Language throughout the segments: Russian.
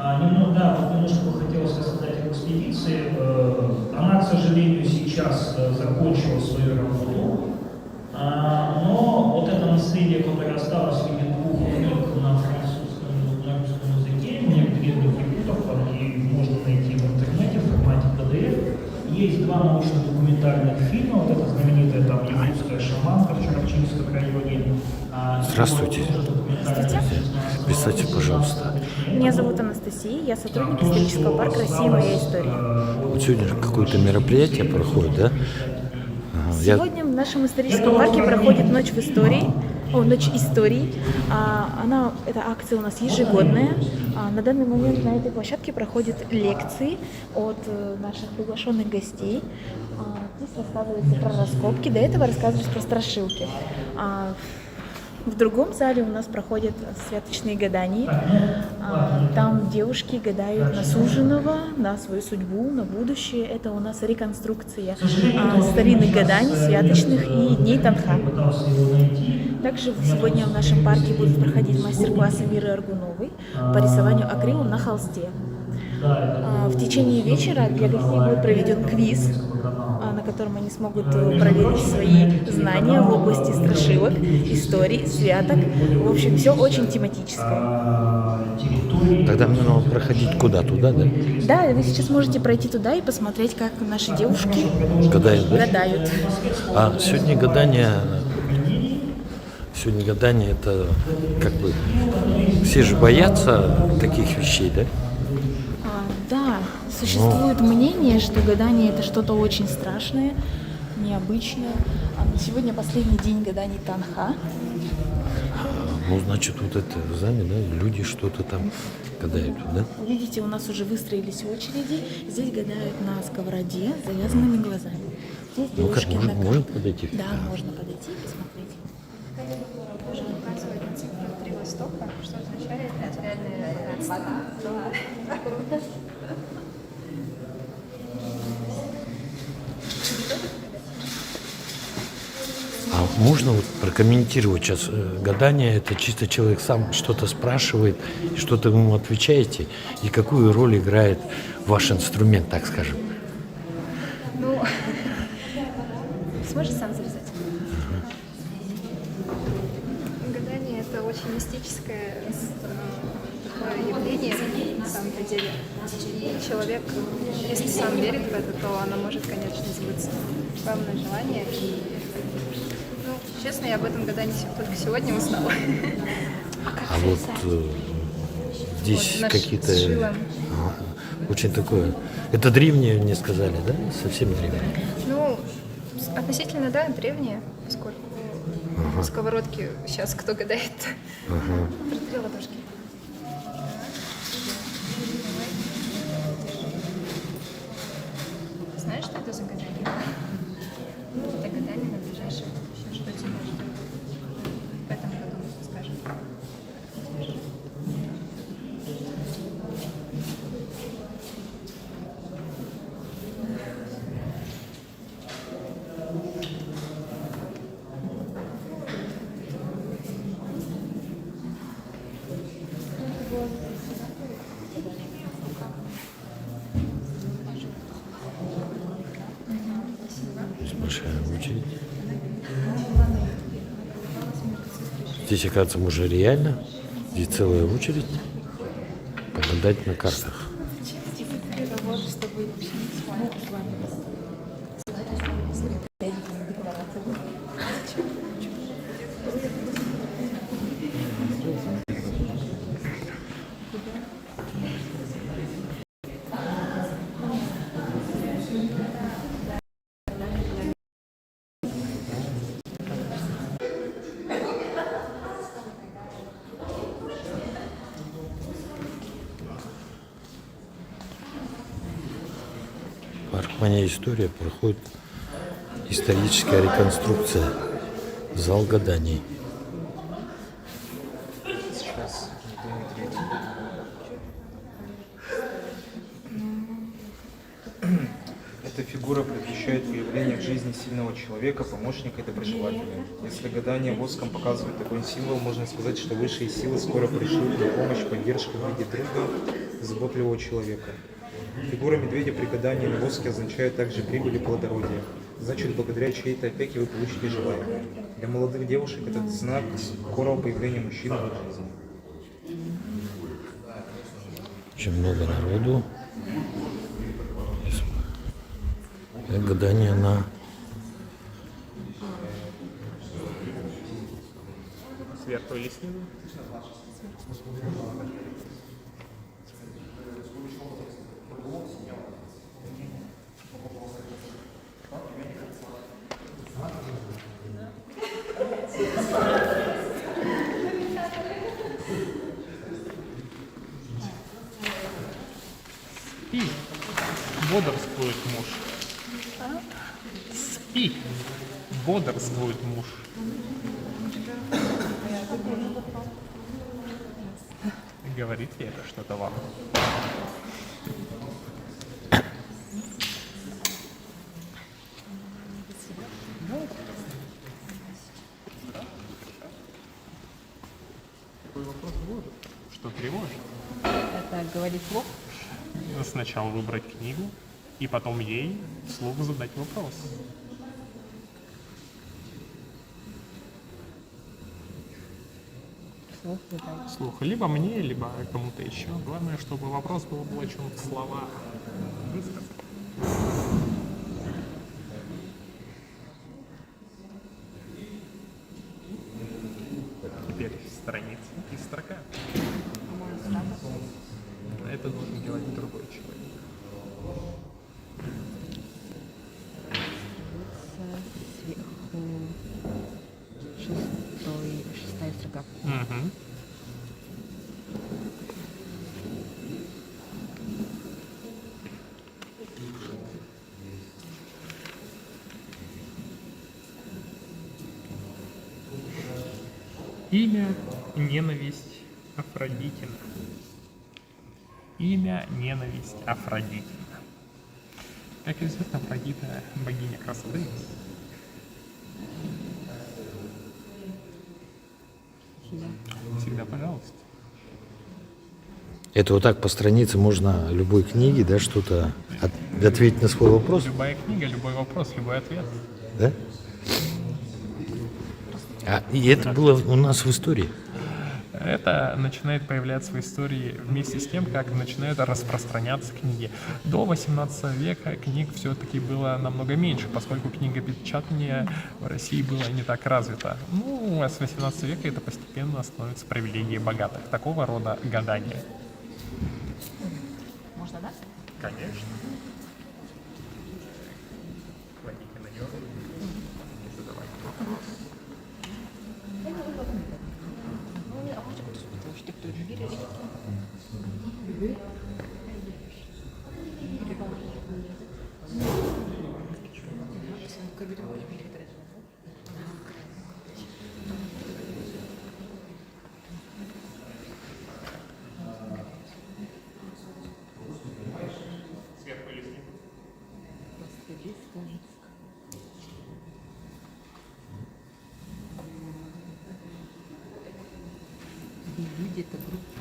Да, вот немножко бы хотелось рассказать об экспедиции. Она, к сожалению, сейчас закончила свою работу. Но вот это наследие, которое осталось в виде двух книг на французском и на русском языке, в некоторых языках, там и можно найти в интернете в формате PDF. Есть два научно-документальных фильма, вот эта знаменитая там «Якутская шаманка» в Чарапчинском районе. Здравствуйте. Здравствуйте. Представьте, пожалуйста. Меня зовут Анастасия, я сотрудник исторического парка «Россия. Моя история». Вот сегодня какое-то мероприятие проходит, да? Ага, Сегодня в нашем историческом парке проходит Ночь в истории. Ночь истории. Эта акция у нас ежегодная. На данный момент на этой площадке проходят лекции от наших приглашенных гостей. Здесь рассказывается про раскопки, до этого рассказывались про страшилки. В другом зале у нас проходят святочные гадания. Там девушки гадают на суженого, на свою судьбу, на будущее. Это у нас реконструкция старинных гаданий, святочных и дней Танха. Также сегодня в нашем парке будут проходить мастер-классы Миры Аргуновой по рисованию акрилом на холсте. В течение вечера для гостей будет проведен квиз, на котором они смогут проверить свои знания в области страшилок, историй, святок. В общем, все очень тематическое. Тогда мне надо проходить куда? Туда, да? Да, вы сейчас можете пройти туда и посмотреть, как наши девушки Гадают, да? гадают. Сегодня гадание это как бы все же боятся таких вещей, да? Да, существует мнение, что гадание это что-то очень страшное, необычное. Сегодня последний день гаданий Танха. Значит, вот это в зале, да, люди что-то там гадают, да? Видите, у нас уже выстроились очереди. Здесь гадают на сковороде с завязанными глазами. Здесь девушки можно подойти? Да, можно подойти и посмотреть. Можно указывать цифру 3 Востока, что означает материальное богатство. Можно вот прокомментировать сейчас гадание? Это чисто человек сам что-то спрашивает, и что-то вы ему отвечаете, и какую роль играет ваш инструмент, так скажем? Сможешь сам завязать? Гадание — это очень мистическое такое явление на самом-то деле. И человек, если сам верит в это, то оно может, конечно, сбыться. Главное желание. Честно, я об этом гадании только сегодня узнала. Здесь Вот какие-то очень такое. Это древнее, мне сказали, да? Совсем древнее. Относительно, да, древние, поскольку сковородки сейчас кто гадает. Протри ладошки. Знаешь, что это за гадание? Это гадание на ближайшее будущее. Что тебя ждет в этом году, скажем? Здесь большая очередь. Здесь, оказывается, можно реально. Здесь целая очередь погадать на картах. Парк «Моя история» проходит историческая реконструкция, зал гаданий. Это Фигура предвещает появление в жизни сильного человека, помощника и доброжелателя. Если гадание воском показывает такой символ, можно сказать, что высшие силы скоро пришлют на помощь, поддержку в виде друга, заботливого человека. Фигура медведя при гадании на воске означает также прибыль и плодородие. Значит, благодаря чьей-то опеке вы получите желаемое. Для молодых девушек этот знак скорого появления мужчины в их жизни. Очень много народу. Гадание на Сверху или снизу? Спи, бодрствует муж. Спи, бодрствует муж. Говорит ли это что-то вам? Какой вопрос будет? Что тревожит? Это говорит вслух? Сначала выбрать книгу, и потом ей вслух задать вопрос. Вслух задать. Вслух. Либо мне, либо кому-то еще. Главное, чтобы вопрос был облачен в слова. Высказать. Теперь страница и строка. Это должен делать другой человек. Сверху шестая строка. Угу. Имя — ненависть Афродитина. Имя — ненависть Афродитина. Как известно, Афродита — богиня красоты. Всегда пожалуйста. это вот так по странице можно любой книги, да, что-то ответить на свой вопрос, Любая книга, любой вопрос, любой ответ. да? И это было у нас в истории. Это начинает появляться в истории вместе с тем, как начинают распространяться книги. До 18 века книг все-таки было намного меньше, поскольку книгопечатание в России было не так развито. Ну, а с 18 века это постепенно становится привилегией богатых. Такого рода гадания. Можно, да? Конечно. Кладите на него и задавайте вопрос. Сверху или снизу? Люди это группа.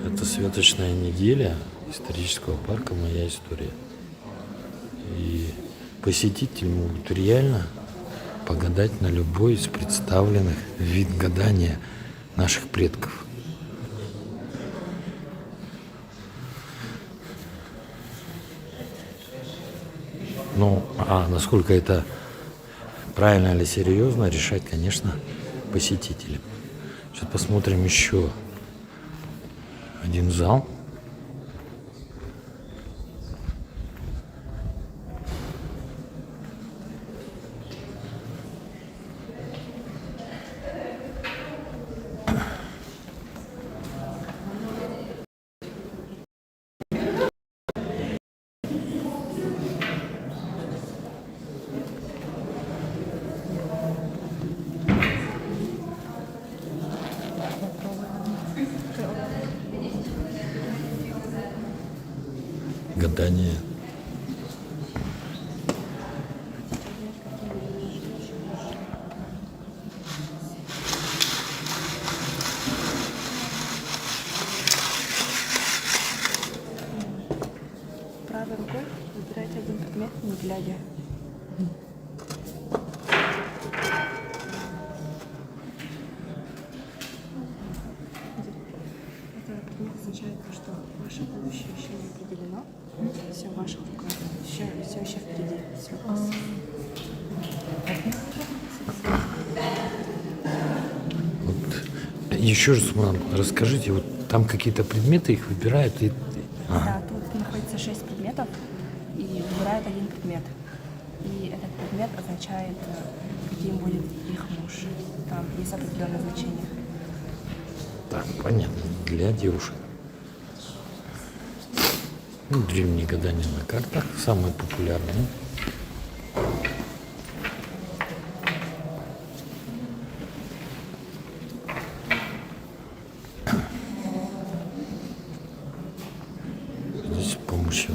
Это святочная неделя исторического парка «Моя история». И посетители могут реально погадать на любой из представленных вид гадания наших предков. Ну, а насколько это правильно или серьезно, решать, конечно, посетителям. Сейчас посмотрим еще один зал. гадание. Правой рукой выбирайте один предмет, не глядя. Это предмет означает, что ваше будущее еще не определено. Все в ваших руках. Все еще впереди. Все у вас. Вот. Еще раз, мам, расскажите, вот там какие-то предметы их выбирают и... Да, тут находится 6 предметов и выбирают один предмет. И этот предмет означает, каким будет их муж. Там есть определенное значение. Так, понятно, для девушек. Ну, древние гадания на картах, самые популярные. Здесь с помощью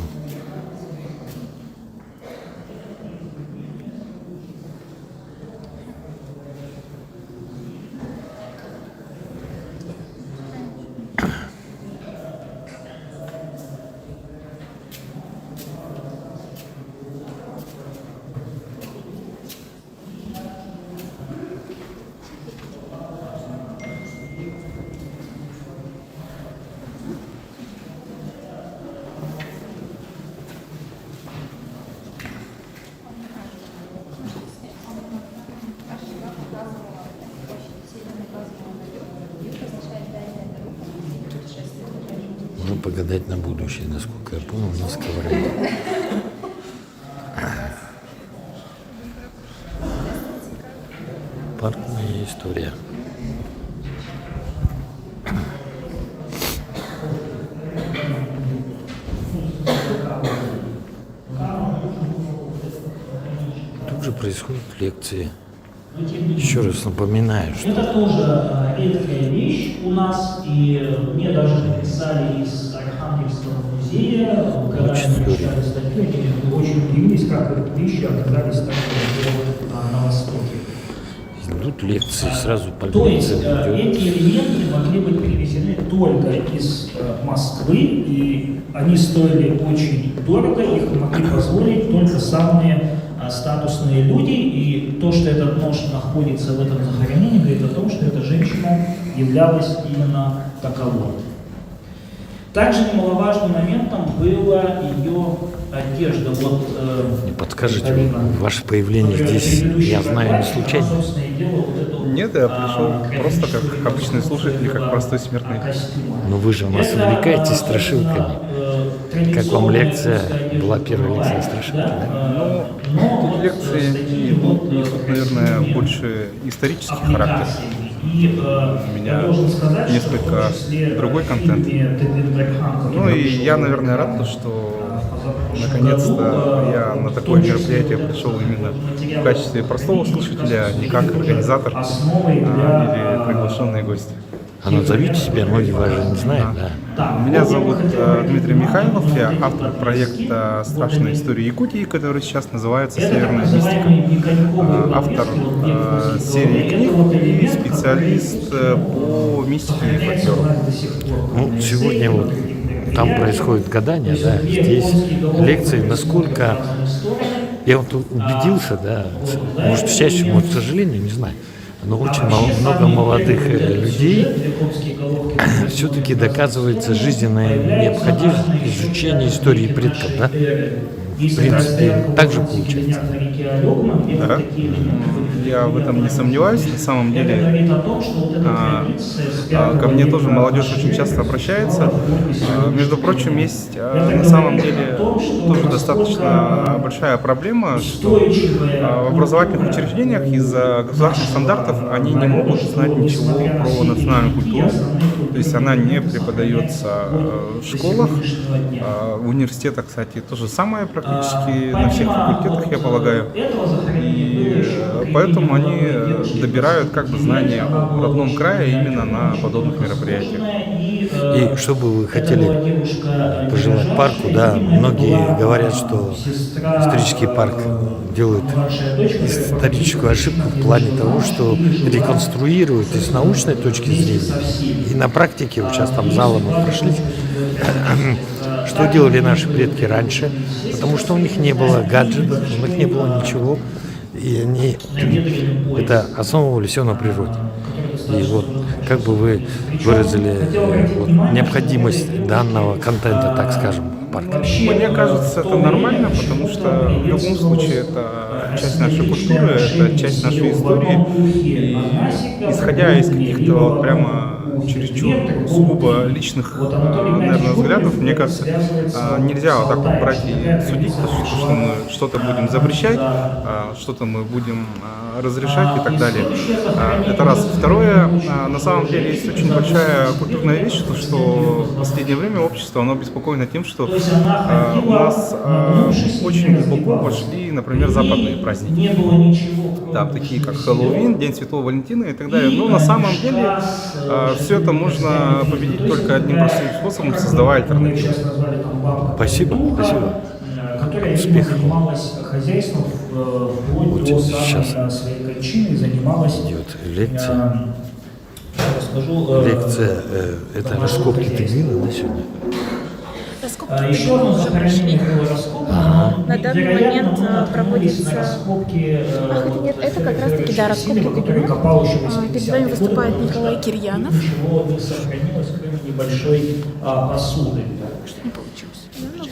можно погадать на будущее, насколько я понял, на сковороде. Парная история. Тут же происходят лекции. Еще раз напоминаю, что Это тоже редкая вещь у нас, и мне даже написали из Архангельского музея, когда Очень они здорово. читали статью, они очень удивились, как эти вещи оказались так на Востоке. идут лекции, сразу по То есть лекциям идет. эти элементы могли быть привезены только из Москвы, и они стоили очень дорого, их могли позволить только самые статусные люди, и то, что этот нож находится в этом захоронении, говорит о том, что эта женщина являлась именно таковой. Также немаловажным моментом была ее одежда. Вот, Не подскажете, Галина, ваше появление которая здесь, предыдущая я знаю, не глава, случайно. она, собственно, и делала вот эту, Нет, я пришел просто как графическую обычный слушатель, как простой смертный. костюма. Но вы же у нас увлекаетесь страшилками. Как вам лекция? Была первая лекция страшилки, да? Ну, тут лекции идут, наверное, больше исторический характер. У меня несколько другой контент. Ну и я, наверное, рад, что наконец-то я на такое мероприятие пришел именно в качестве простого слушателя, а не как организатор или приглашенный гость. А назовите себя, многие вас же не знают, да? Меня зовут Дмитрий Михайлов, я автор проекта «Страшная история Якутии», который сейчас называется «Северная мистика». Автор серии книг и специалист по мистике и фольклору. Ну, сегодня вот там происходит гадание, да, здесь лекции, насколько я вот убедился, да, может, к счастью, может, к сожалению, не знаю, но очень много молодых людей все-таки доказывается жизненная необходимость изучения истории предков, да? В принципе, так же получается. Да, я в этом не сомневаюсь. На самом деле, ко мне тоже молодежь очень часто обращается. Между прочим, есть на самом деле тоже достаточно большая проблема, что в образовательных учреждениях из-за государственных стандартов они не могут знать ничего про национальную культуру. То есть она не преподается в школах, в университетах, кстати, то же самое практически на всех факультетах, я полагаю. И поэтому они добирают как бы знания о родном крае именно на подобных мероприятиях. И что бы вы хотели пожелать парку, да, многие говорят, что исторический парк делает историческую ошибку в плане того, что реконструирует и с научной точки зрения, и на практике, вот сейчас там залом мы прошли, что делали наши предки раньше, потому что у них не было гаджетов, у них не было ничего, и они это основывали все на природе. И вот как бы вы выразили вот, необходимость данного контента, так скажем, парка? Мне кажется, это нормально, потому что в любом случае это часть нашей культуры, это часть нашей истории. И исходя из каких-то вот прямо чересчур сугубо личных, наверное, взглядов, мне кажется, нельзя вот так вот брать и судить, что мы что-то будем запрещать, что-то мы будем разрешать и так далее. Это раз. Второе, на самом деле есть очень большая культурная вещь, что в последнее время общество, оно обеспокоено тем, что у нас очень глубоко вошли, например, западные праздники. Да, такие как Хэллоуин, День Святого Валентина и так далее. Но на самом деле все это можно победить только одним простым способом, создавая альтернативу. Спасибо, спасибо. Которая занималась хозяйством Вот сейчас своей кончины, занималась идет лекция. Лекция это раскопки тыгвина, да, сегодня? Раскопки еще тыгвина одно уже захоронение прошли. было раскопано. На данный момент проводится... хотя нет, это как раз-таки, да, раскопки тыгвина. Перед вами выступает Николай Кирьянов. Ничего не сохранилось, кроме небольшой посуды. Не получилось.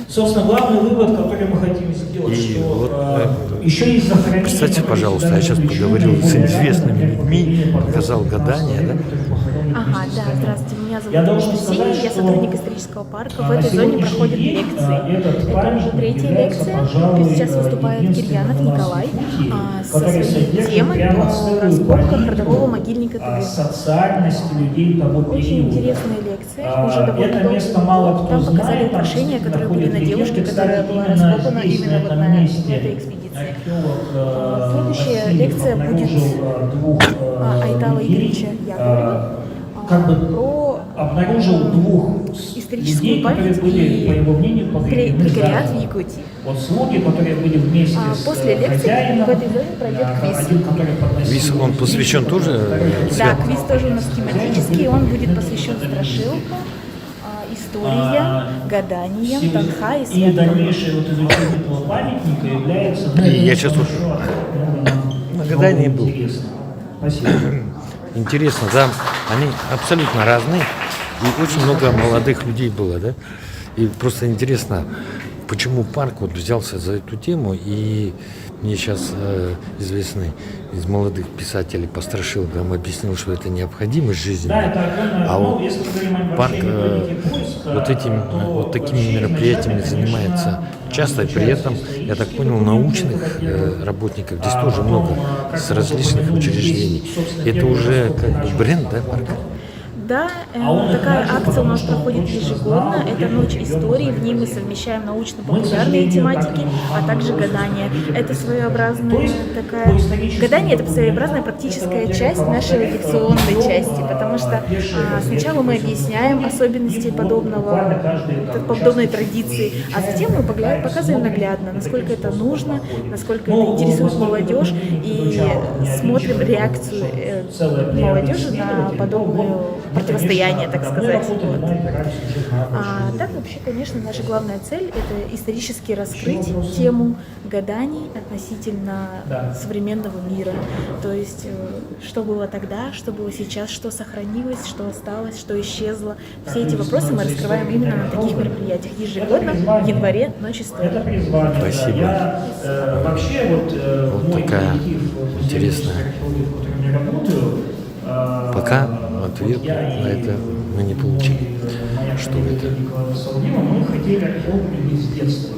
Собственно, главный вывод, который мы хотим сделать, И что вот, еще есть захоронение... Представьте, пожалуйста, я сейчас поговорил с известными людьми, показал гадания, да? Ага, да, здравствуйте, меня зовут Анастасия, я сотрудник исторического парка. В этой зоне проходят лекции. Это уже третья лекция. Сейчас выступает Кирьянов Николай со своей темой о раскопках родового могильника Тыгвина. социальности людей того Очень периода. интересная лекция, уже довольно Это долго. место мало кто Там показали знает, украшения, там которые были на ходят девушке, легенды, которая кстати, была именно раскопана здесь, именно вот этом на месте. этой экспедиции. Археолог Следующая лекция будет двух Айтала людей, Игоревича Яковлева как бы про обнаружил двух историческую людей, которые память были, по его и мнению, погребены прекариат в заново. Якутии. Вот слуги, которые были вместе После с лекции хозяином, в этой зоне пройдет квиз. один, который подносил Квиз, он посвящен тоже Да, квиз тоже у нас тематический, он будет посвящен страшилкам, историям, гаданиям, танха и И святкам. дальнейшее вот изучение этого памятника является... И я сейчас вот на гадании был. Интересно. Спасибо. Интересно, да, они абсолютно разные, и очень много молодых людей было, да, и просто интересно, почему парк вот взялся за эту тему, и мне сейчас известный из молодых писателей по страшилкам объяснил, что это необходимость жизни, Да, это огромное, а вот если мы говорим о парк методике поиска, вот такими мероприятиями занимается часто, и при этом, я так понял, научных работников здесь тоже много с различных учреждений. Это уже как бы бренд, да, парка? Да, такая акция у нас проходит ежегодно. Это Ночь истории. В ней мы совмещаем научно-популярные тематики, а также гадания. Это своеобразная такая... Гадание — это своеобразная практическая часть нашей лекционной части, потому что сначала мы объясняем особенности подобной традиции, а затем мы показываем наглядно, насколько это нужно, насколько это интересует молодежь, и смотрим реакцию молодежи на подобную противостояние, так сказать. Вот. Так вообще, конечно, наша главная цель — это исторически раскрыть тему гаданий относительно современного мира. То есть, что было тогда, что было сейчас, что сохранилось, что осталось, что исчезло. Все эти вопросы мы раскрываем именно на таких мероприятиях. Ежегодно в январе Ночь истории. Спасибо. Вообще, Вот такая интересная. Пока ответ на это мы не получили. Что это? Мы хотели археологами с детства.